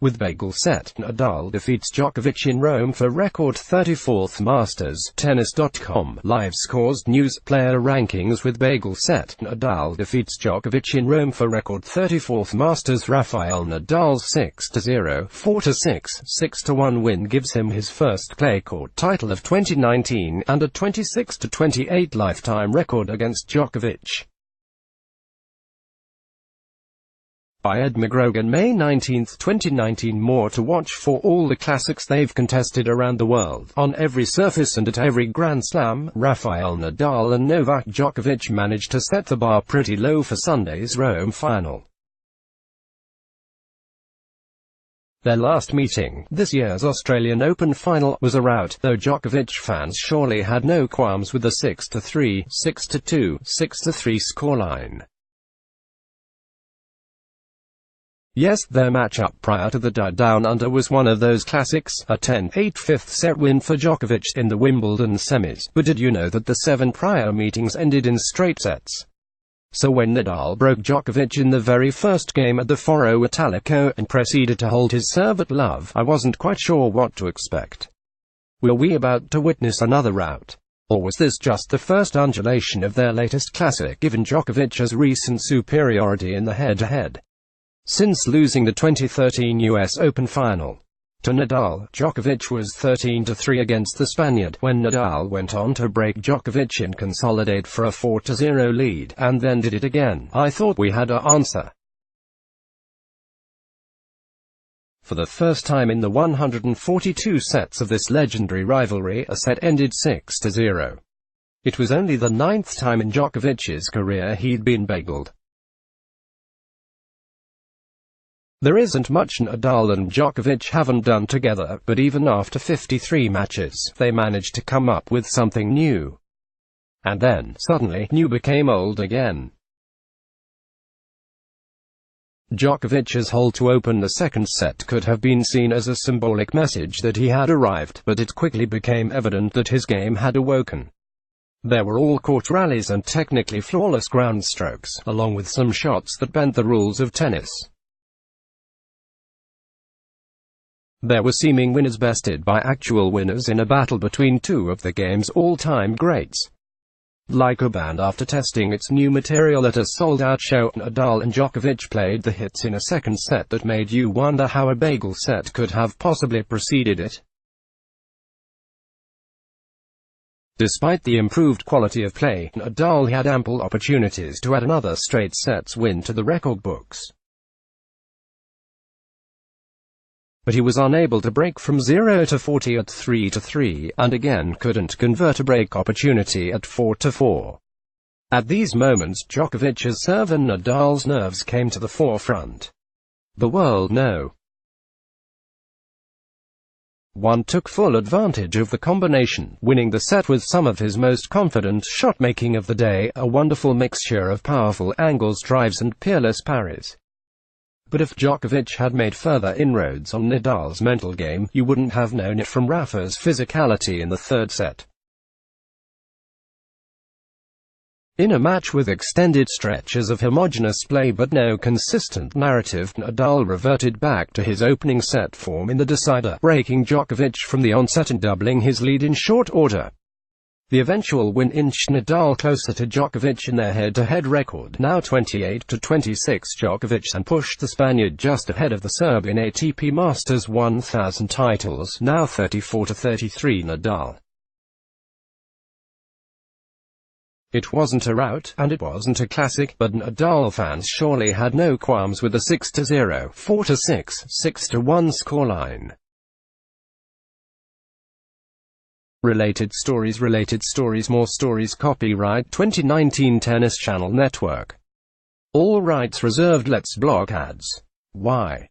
With bagel set, Nadal defeats Djokovic in Rome for record 34th Masters. Tennis.com. Live scores news. Player rankings with bagel set. Nadal defeats Djokovic in Rome for record 34th Masters. Rafael Nadal's 6-0, 4-6, 6-1 win gives him his first clay court title of 2019, and a 26-28 lifetime record against Djokovic. By Ed McGrogan, May 19, 2019. More to watch for all the classics they've contested around the world, on every surface and at every Grand Slam. Rafael Nadal and Novak Djokovic managed to set the bar pretty low for Sunday's Rome final. Their last meeting, this year's Australian Open final, was a rout, though Djokovic fans surely had no qualms with the 6-3, 6-2, 6-3 scoreline. Yes, their matchup prior to the down under was one of those classics, a 10-8 fifth-set win for Djokovic in the Wimbledon semis. But did you know that the 7 prior meetings ended in straight sets? So when Nadal broke Djokovic in the very first game at the Foro Italico, and proceeded to hold his serve at love, I wasn't quite sure what to expect. Were we about to witness another rout? Or was this just the first undulation of their latest classic, given Djokovic's recent superiority in the head-to-head? Since losing the 2013 US Open final to Nadal, Djokovic was 13-3 against the Spaniard, when Nadal went on to break Djokovic and consolidate for a 4-0 lead, and then did it again. I thought we had our answer. For the first time in the 142 sets of this legendary rivalry, a set ended 6-0. It was only the 9th time in Djokovic's career he'd been bageled. There isn't much Nadal and Djokovic haven't done together, but even after 53 matches, they managed to come up with something new. And then, suddenly, new became old again. Djokovic's hold to open the second set could have been seen as a symbolic message that he had arrived, but it quickly became evident that his game had awoken. There were all-court rallies and technically flawless ground strokes, along with some shots that bent the rules of tennis. There were seeming winners bested by actual winners in a battle between two of the game's all-time greats. Like a band after testing its new material at a sold-out show, Nadal and Djokovic played the hits in a second set that made you wonder how a bagel set could have possibly preceded it. Despite the improved quality of play, Nadal had ample opportunities to add another straight sets win to the record books. But he was unable to break from 0-40 at 3-3, and again couldn't convert a break opportunity at 4-4. At these moments, Djokovic's serve and Nadal's nerves came to the forefront. The world no. One took full advantage of the combination, winning the set with some of his most confident shot-making of the day, a wonderful mixture of powerful angles, drives and peerless parries. But if Djokovic had made further inroads on Nadal's mental game, you wouldn't have known it from Rafa's physicality in the third set. In a match with extended stretches of homogeneous play but no consistent narrative, Nadal reverted back to his opening set form in the decider, breaking Djokovic from the onset and doubling his lead in short order. The eventual win inched Nadal closer to Djokovic in their head-to-head record, now 28-26 Djokovic, and pushed the Spaniard just ahead of the Serb in ATP Masters 1000 titles, now 34-33 Nadal. It wasn't a rout, and it wasn't a classic, but Nadal fans surely had no qualms with the 6-0, 4-6, 6-1 scoreline. Related stories, more stories. Copyright 2019 Tennis Channel Network. All rights reserved. Let's block ads. Why?